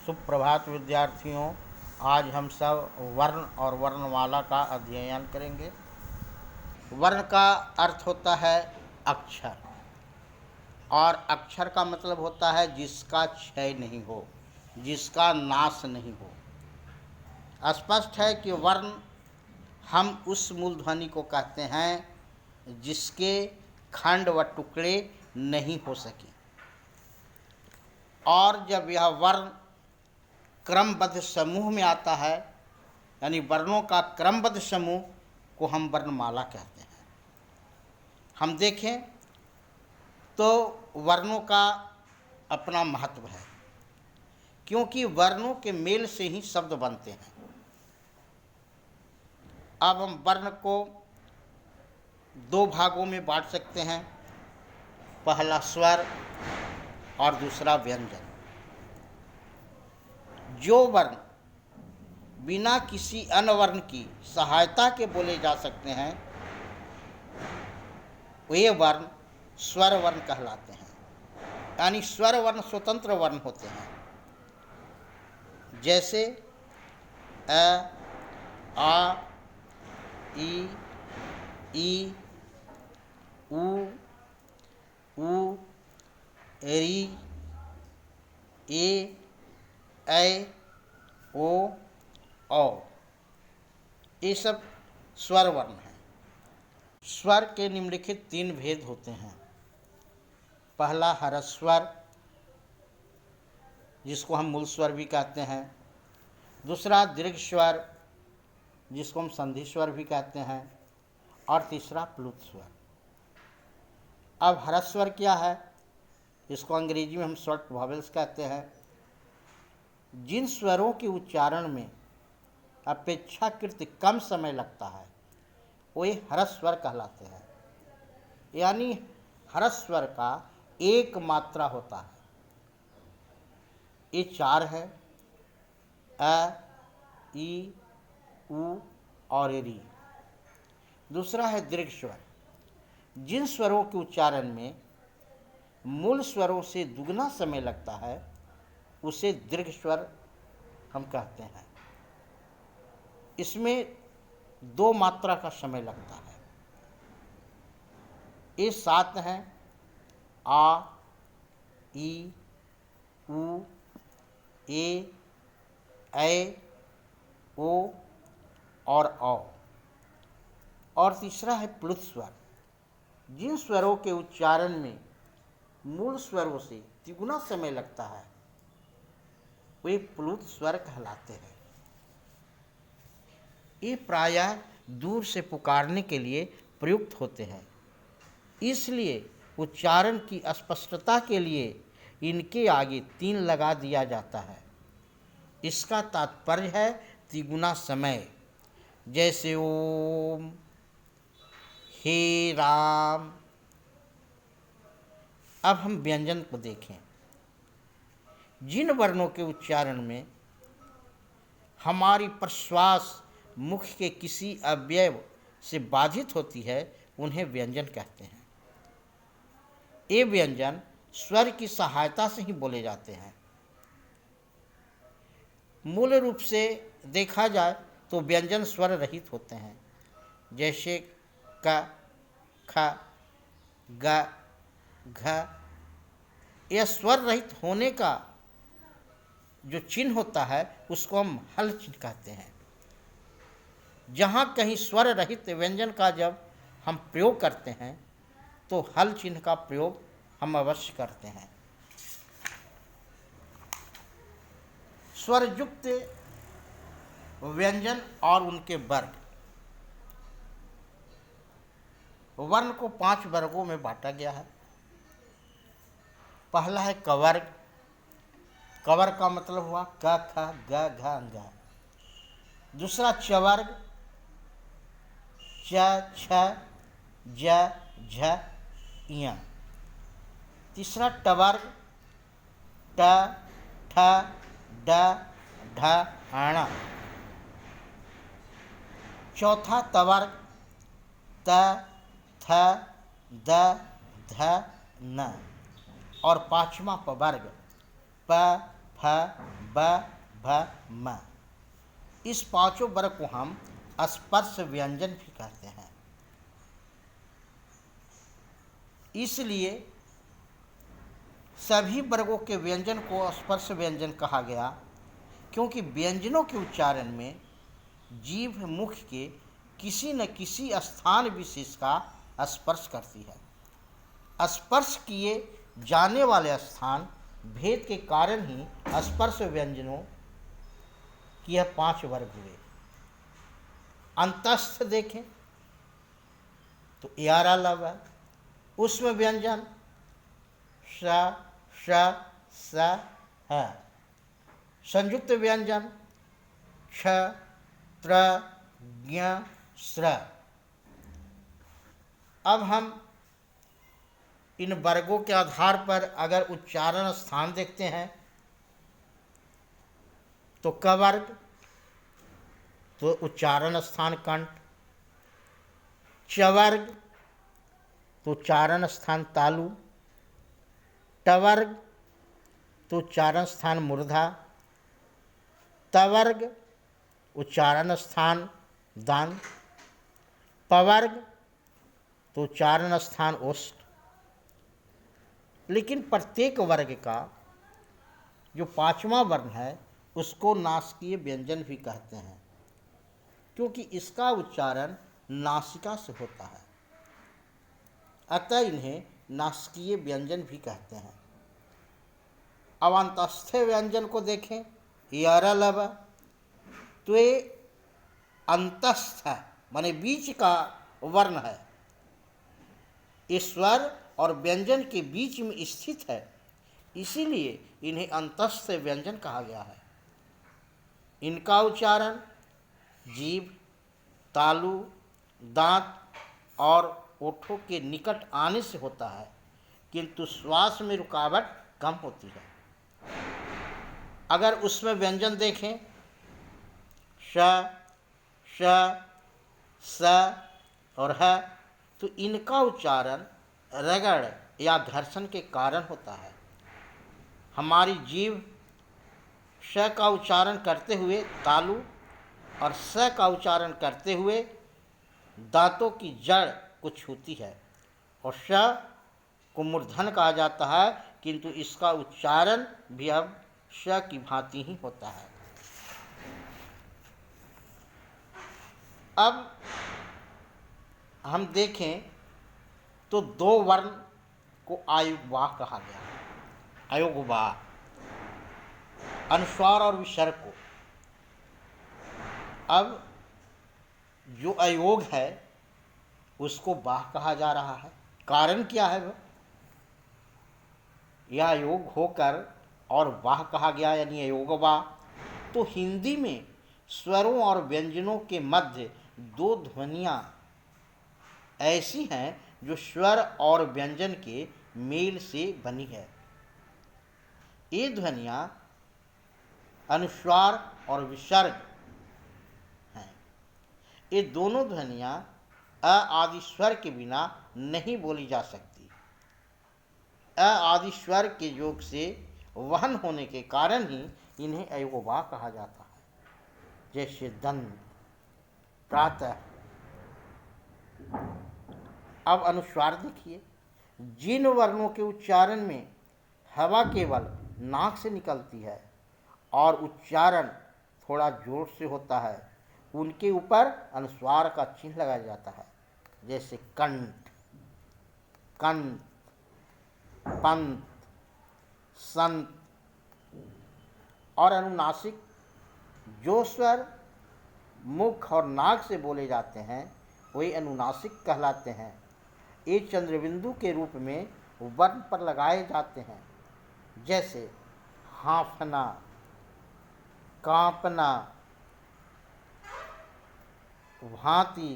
सुप्रभात विद्यार्थियों। आज हम सब वर्ण और वर्णमाला का अध्ययन करेंगे। वर्ण का अर्थ होता है अक्षर, और अक्षर का मतलब होता है जिसका क्षय नहीं हो, जिसका नाश नहीं हो। स्पष्ट है कि वर्ण हम उस मूलध्वनि को कहते हैं जिसके खंड व टुकड़े नहीं हो सके, और जब यह वर्ण क्रमबद्ध समूह में आता है, यानी वर्णों का क्रमबद्ध समूह को हम वर्णमाला कहते हैं। हम देखें तो वर्णों का अपना महत्व है, क्योंकि वर्णों के मेल से ही शब्द बनते हैं। अब हम वर्ण को दो भागों में बांट सकते हैं, पहला स्वर और दूसरा व्यंजन। जो वर्ण बिना किसी अन्य वर्ण की सहायता के बोले जा सकते हैं, वे वर्ण स्वर वर्ण कहलाते हैं। यानी स्वर वर्ण स्वतंत्र वर्ण होते हैं, जैसे अ, आ, ई, उ, री, ए, ऐ, ओ, औ। ये सब स्वर वर्ण हैं। स्वर के निम्नलिखित तीन भेद होते हैं। पहला ह्रस्वर, जिसको हम मूल स्वर भी कहते हैं। दूसरा दीर्घ स्वर, जिसको हम संधि स्वर भी कहते हैं। और तीसरा प्लुत स्वर। अब ह्रस्वर क्या है? इसको अंग्रेजी में हम शॉर्ट वॉवेल्स कहते हैं। जिन स्वरों के उच्चारण में अपेक्षाकृत कम समय लगता है, वे ह्रस्वर कहलाते हैं। यानी ह्रस्वर का एक मात्रा होता है। ये चार है: अ, ई, उ और री। दूसरा है दीर्घ स्वर। जिन स्वरों के उच्चारण में मूल स्वरों से दुगना समय लगता है, उसे दीर्घ स्वर हम कहते हैं। इसमें दो मात्रा का समय लगता है। ये सात हैं: आ, ई, उ, ए, ऐ, ओ और औ। और तीसरा है प्लुत स्वर। जिन स्वरों के उच्चारण में मूल स्वरों से तिगुना समय लगता है, वे प्लुत स्वर कहलाते हैं। ये प्रायः दूर से पुकारने के लिए प्रयुक्त होते हैं, इसलिए उच्चारण की स्पष्टता के लिए इनके आगे तीन लगा दिया जाता है। इसका तात्पर्य है तिगुना समय, जैसे ओम, हे राम। अब हम व्यंजन को देखें। जिन वर्णों के उच्चारण में हमारी प्रश्वास मुख के किसी अवयव से बाधित होती है, उन्हें व्यंजन कहते हैं। ये व्यंजन स्वर की सहायता से ही बोले जाते हैं। मूल रूप से देखा जाए तो व्यंजन स्वर रहित होते हैं, जैसे क, ख, ग, घ। यह स्वर रहित होने का जो चिन्ह होता है, उसको हम हल चिन्ह कहते हैं। जहाँ कहीं स्वर रहित व्यंजन का जब हम प्रयोग करते हैं, तो हल चिन्ह का प्रयोग हम अवश्य करते हैं। स्वरयुक्त व्यंजन और उनके वर्ग। वर्ण को 5 वर्गों में बांटा गया है। पहला है कवर्ग। कवर का मतलब हुआ क, ख, ग, घ, अंग। दूसरा चवर्ग, च, छ, ज, झ, ञ। तीसरा टवर्ग, ट, ठ, ड, ढ, ण। चौथा तवर्ग, त, थ, द, ध, न। और पांचवा पवर्ग, प, फ, ह, ब, भ, म। इस पांचों वर्ग को हम स्पर्श व्यंजन भी कहते हैं। इसलिए सभी वर्गों के व्यंजन को स्पर्श व्यंजन कहा गया, क्योंकि व्यंजनों के उच्चारण में जीभ मुख के किसी न किसी स्थान विशेष का स्पर्श करती है। स्पर्श किए जाने वाले स्थान भेद के कारण ही स्पर्श व्यंजनों की यह 5 वर्ग हुए। अंतस्थ देखें तो यारा लव है। उष्म व्यंजन श, श, स है। संयुक्त व्यंजन क्ष, त्र, ज्ञ, स्र। अब हम इन वर्गों के आधार पर अगर उच्चारण स्थान देखते हैं तो क वर्ग तो उच्चारण स्थान कंठ, च वर्ग तो उच्चारण स्थान तालु, ट वर्ग तो उच्चारण स्थान मूर्धा, त वर्ग उच्चारण स्थान दान, प वर्ग तो उच्चारण स्थान ओष्ठ। लेकिन प्रत्येक वर्ग का जो 5वां वर्ण है उसको नासिकीय व्यंजन भी कहते हैं, क्योंकि इसका उच्चारण नासिका से होता है, अतः इन्हें नासिकीय व्यंजन भी कहते हैं। अब अंतस्थ व्यंजन को देखें, यारा लब, तो ये अंतस्थ है, माने बीच का वर्ण है। स्वर और व्यंजन के बीच में स्थित है, इसीलिए इन्हें अंतस्थ व्यंजन कहा गया है। इनका उच्चारण जीभ, तालु, दांत और ओठों के निकट आने से होता है, किंतु श्वास में रुकावट कम होती है। अगर उसमें व्यंजन देखें श, श, स और ह, तो इनका उच्चारण रगड़ या घर्षण के कारण होता है। हमारी जीभ श का उच्चारण करते हुए तालु और स का उच्चारण करते हुए दांतों की जड़ को छूती है, और श को मूर्धन कहा जाता है, किंतु इसका उच्चारण भी अब श की भांति ही होता है। अब हम देखें तो 2 वर्ण को आयुग्वाह कहा गया है। अयोगवाह, अनुस्वार और विसर्ग को। अब जो अयोग है उसको वाह कहा जा रहा है। कारण क्या है वह? यह अयोग होकर और वाह कहा गया, यानी अयोगवाह। तो हिंदी में स्वरों और व्यंजनों के मध्य 2 ध्वनियाँ ऐसी हैं जो स्वर और व्यंजन के मेल से बनी है। ये ध्वनियाँ अनुस्वार और विसर्ग हैं। ये दोनों ध्वनियाँ अ आदि स्वर के बिना नहीं बोली जा सकती। अ आदि स्वर के योग से वहन होने के कारण ही इन्हें अयोगवाह कहा जाता है। जैसे दंत, प्रातः। अब अनुस्वार देखिए, जिन वर्णों के उच्चारण में हवा केवल नाक से निकलती है और उच्चारण थोड़ा जोर से होता है, उनके ऊपर अनुस्वार का चिन्ह लगाया जाता है। जैसे कंठ, कंत, पंत, संत। और अनुनासिक जो स्वर मुख और नाक से बोले जाते हैं वही अनुनासिक कहलाते हैं। ये चंद्रबिंदु के रूप में वर्ण पर लगाए जाते हैं, जैसे हाँफना, कांपना, भांति,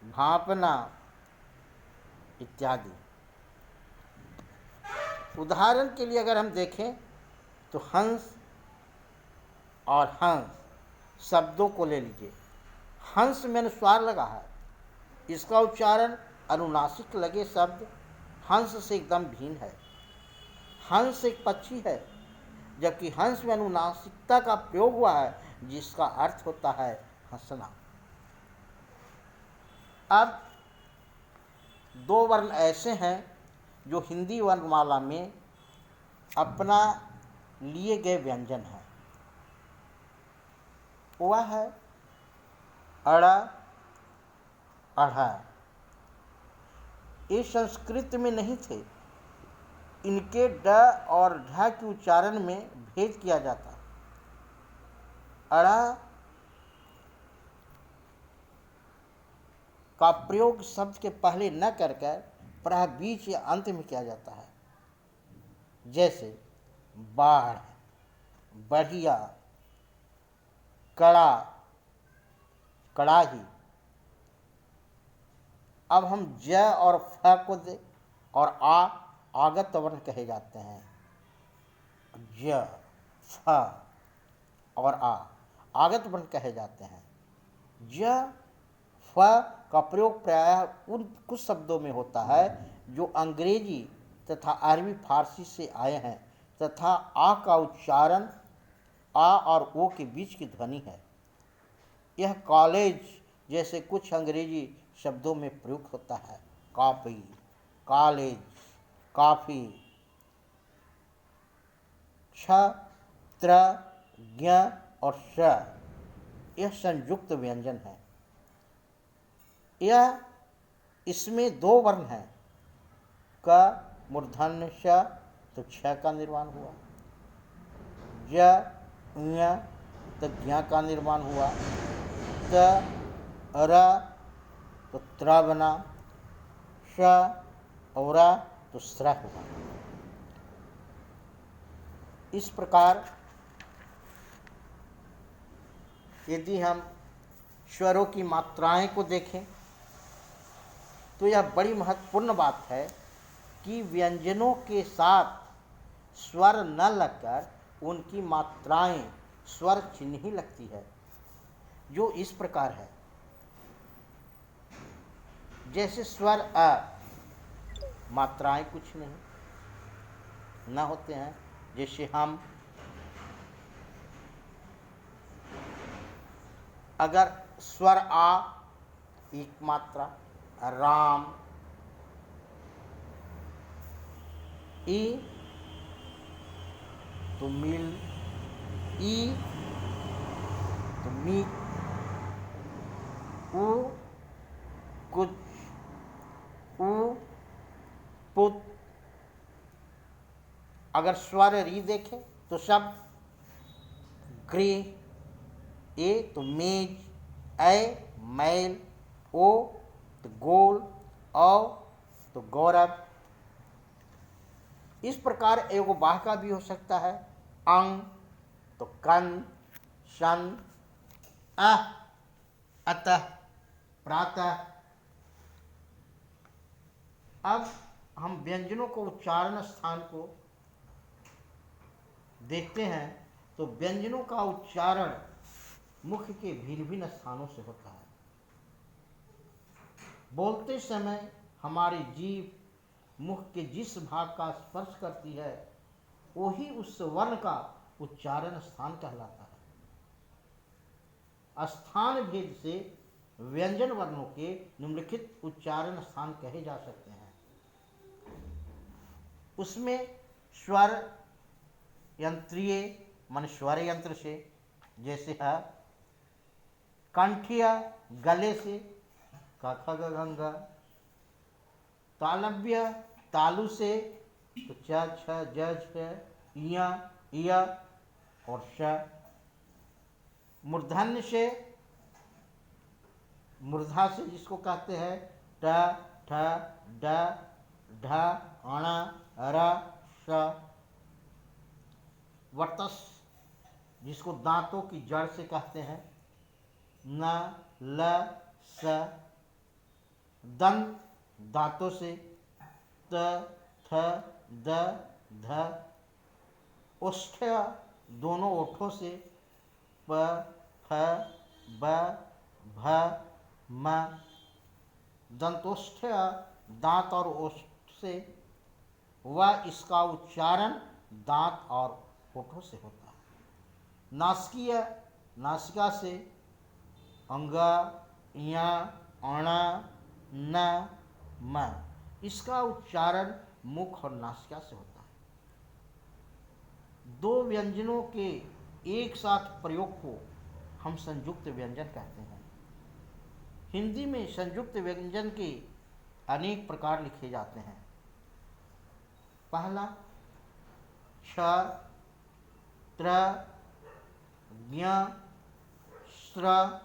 भांपना इत्यादि। उदाहरण के लिए अगर हम देखें तो हंस और हंस शब्दों को ले लीजिए। हंस में अनुस्वार लगा है, इसका उच्चारण अनुनासिक लगे शब्द हंस से एकदम भिन्न है। हंस एक पक्षी है, जबकि हंस में अनुनासिकता का प्रयोग हुआ है जिसका अर्थ होता है हंसना। अब दो वर्ण ऐसे हैं जो हिंदी वर्णमाला में अपना लिए गए व्यंजन है। वह है अड़, अढ़ा। ये संस्कृत में नहीं थे। इनके ड और ढ के उच्चारण में भेद किया जाता। अड़ा का प्रयोग शब्द के पहले न कर प्रायः बीच या अंत में किया जाता है, जैसे बाढ़, बढ़िया, कड़ा, कड़ाही। अब हम ज और फ को दे और आगत वर्ण कहे जाते हैं। ज, फ और आगत वर्ण कहे जाते हैं। ज, फ का प्रयोग प्रायः उन कुछ शब्दों में होता है जो अंग्रेजी तथा अरबी फारसी से आए हैं तथा आ का उच्चारण आ और ओ के बीच की ध्वनि है। यह कॉलेज जैसे कुछ अंग्रेजी शब्दों में प्रयुक्त होता है। कॉपी, कॉलेज, काफी। छ, त्र, ज्ञ और श यह संयुक्त व्यंजन है। यह इसमें दो वर्ण हैं। क मूर्धन्य श तो छ का निर्माण हुआ। ज, ञ तो ज्ञ का निर्माण हुआ। त, र तो त्र बना। श और तो स्र हुआ। इस प्रकार यदि हम स्वरों की मात्राएं को देखें तो यह बड़ी महत्वपूर्ण बात है कि व्यंजनों के साथ स्वर न लगकर उनकी मात्राएं स्वर चिन्ह ही लगती है, जो इस प्रकार है। जैसे स्वर अ, मात्राएं कुछ नहीं न होते हैं। जैसे हम अगर स्वर आ एक मात्रा, राम, ई तो मिल, ई तो मीत, उ कुछ, उ पुत। अगर स्वर री देखें तो सब गृह, ए तो मेज, ऐ मैल, ओ तो गोल, औ तो गौरव। इस प्रकार एगो बाह का भी हो सकता है। अंग तो कन, शन, अतः, प्रातः। अब हम व्यंजनों को उच्चारण स्थान को देखते हैं तो व्यंजनों का उच्चारण मुख के भिन्न भिन्न स्थानों से होता है। बोलते समय हमारी जीभ मुख के जिस भाग का स्पर्श करती है वही उस वर्ण का उच्चारण स्थान कहलाता है। स्थान भेद से व्यंजन वर्णों के निम्नलिखित उच्चारण स्थान कहे जा सकते हैं। उसमें स्वर यंत्रीय मन स्वर यंत्र से, जैसे है कंठीय गले से, क ख ग घ घ। तालव्य तालु से, तो च छ ज झ, य य और श। मूर्धन्य से, मूर्धा से जिसको कहते हैं ट ठ ड ढ अण र श। वर्तस जिसको दांतों की जड़ से कहते हैं न ल स। दंत दांतों से त थ द ध। ओष्ठ दोनों ओठों से प फ ब भ म। दंतोष्ठ दांत और ओष्ठ से व इसका उच्चारण दांत और होठों से होता है। नासिकीय, नासिका से, अंग, या, अण, न, म, इसका उच्चारण मुख और नासिका से होता है। दो व्यंजनों के एक साथ प्रयोग को हम संयुक्त व्यंजन कहते हैं। हिंदी में संयुक्त व्यंजन के अनेक प्रकार लिखे जाते हैं। पहला छ, त्र, ज्ञ, स्त्र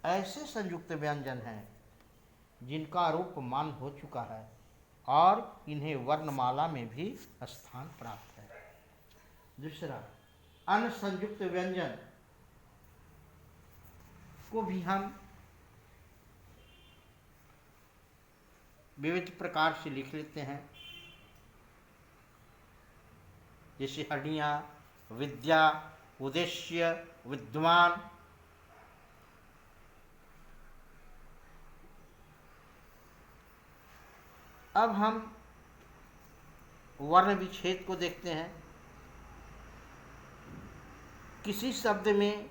ऐसे संयुक्त व्यंजन हैं जिनका रूप मान हो चुका है और इन्हें वर्णमाला में भी स्थान प्राप्त है। दूसरा, अन्य संयुक्त व्यंजन को भी हम विविध प्रकार से लिख लेते हैं, जैसे हड्डियाँ, विद्या, उद्देश्य, विद्वान। अब हम वर्ण विच्छेद को देखते हैं। किसी शब्द में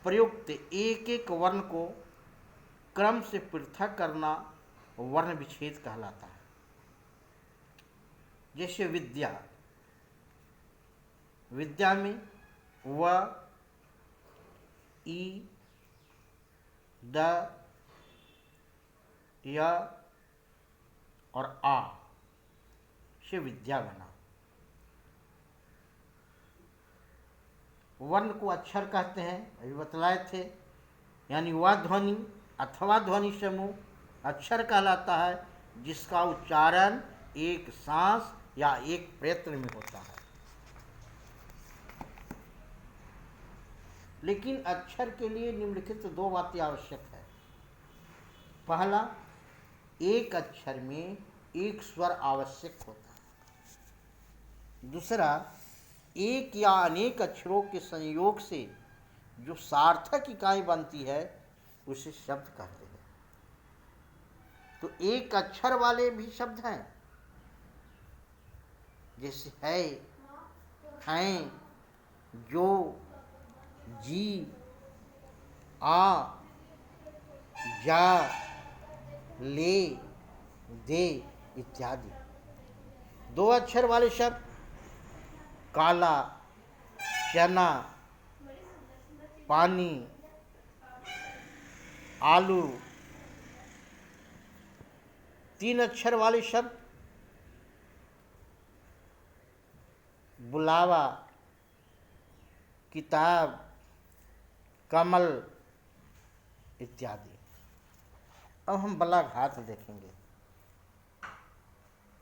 प्रयुक्त एक एक वर्ण को क्रम से पृथक करना वर्ण विच्छेद कहलाता है। जैसे विद्या, विद्या में व, ई, द, य और आ से विद्या बना। वर्ण को अक्षर कहते हैं, अभी बतलाए थे, यानी वह ध्वनि अथवा ध्वनि समूह अक्षर कहलाता है जिसका उच्चारण एक सांस या एक प्रयत्न में होता है। लेकिन अक्षर के लिए निम्नलिखित दो बातें आवश्यक है। पहला, एक अक्षर में एक स्वर आवश्यक होता है। दूसरा, एक या अनेक अक्षरों के संयोग से जो सार्थक इकाई बनती है उसे शब्द कहते हैं। तो एक अक्षर वाले भी शब्द हैं, जैसे है, हैं, जो, जी, आ, जा, ले, दे इत्यादि। दो अक्षर वाले शब्द काला, चना, पानी, आलू। तीन अक्षर वाले शब्द बुलावा, किताब, कमल इत्यादि। अब हम बलाघात देखेंगे।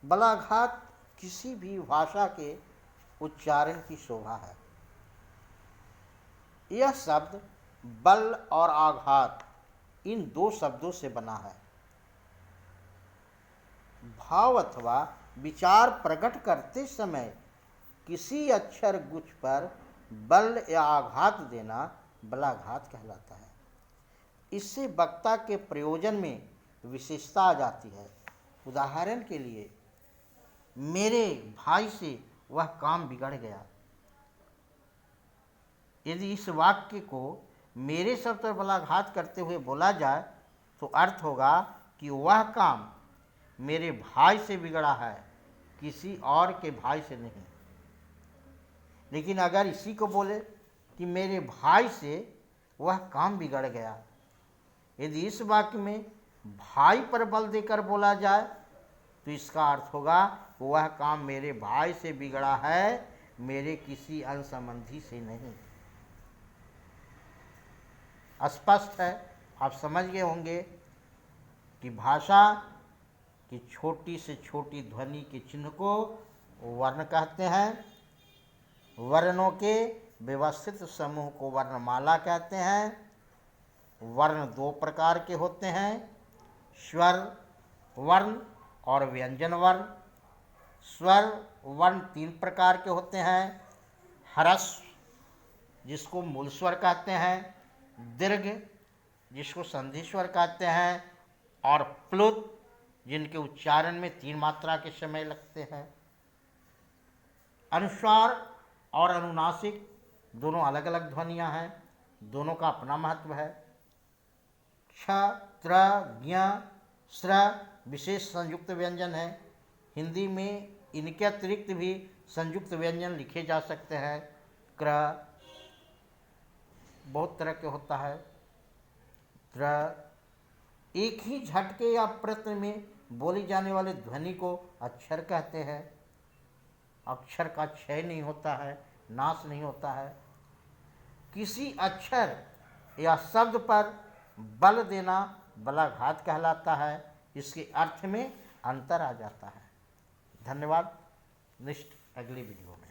बलाघात किसी भी भाषा के उच्चारण की शोभा है। यह शब्द बल और आघात इन दो शब्दों से बना है। भाव अथवा विचार प्रकट करते समय किसी अक्षर गुच्छ पर बल या आघात देना बलाघात कहलाता है। इससे वक्ता के प्रयोजन में विशेषता आ जाती है। उदाहरण के लिए, मेरे भाई से वह काम बिगड़ गया। यदि इस वाक्य को मेरे शब्द पर बलाघात करते हुए बोला जाए तो अर्थ होगा कि वह काम मेरे भाई से बिगड़ा है, किसी और के भाई से नहीं। लेकिन अगर इसी को बोले कि मेरे भाई से वह काम बिगड़ गया, यदि इस वाक्य में भाई पर बल देकर बोला जाए तो इसका अर्थ होगा वह काम मेरे भाई से बिगड़ा है, मेरे किसी अन्य संबंधी से नहीं। स्पष्ट है, आप समझ गए होंगे कि भाषा की छोटी से छोटी ध्वनि के चिन्ह को वर्ण कहते हैं। वर्णों के व्यवस्थित समूह को वर्णमाला कहते हैं। वर्ण दो प्रकार के होते हैं, स्वर वर्ण और व्यंजन वर्ण। स्वर वर्ण तीन प्रकार के होते हैं, ह्रस्व जिसको मूल स्वर कहते हैं, दीर्घ जिसको संधि स्वर कहते हैं, और प्लुत जिनके उच्चारण में तीन मात्रा के समय लगते हैं। अनुस्वार और अनुनासिक दोनों अलग अलग ध्वनियाँ हैं, दोनों का अपना महत्व है। क्ष, त्र, ज्ञ, श्र विशेष संयुक्त व्यंजन है। हिंदी में इनके अतिरिक्त भी संयुक्त व्यंजन लिखे जा सकते हैं। क्र बहुत तरह के होता है। त्र एक ही झटके या प्रत्यय में बोली जाने वाले ध्वनि को अक्षर कहते हैं। अक्षर का क्षय नहीं होता है, नाश नहीं होता है। किसी अक्षर या शब्द पर बल देना बलाघात कहलाता है। इसके अर्थ में अंतर आ जाता है। धन्यवाद। नेक्स्ट अगली वीडियो में।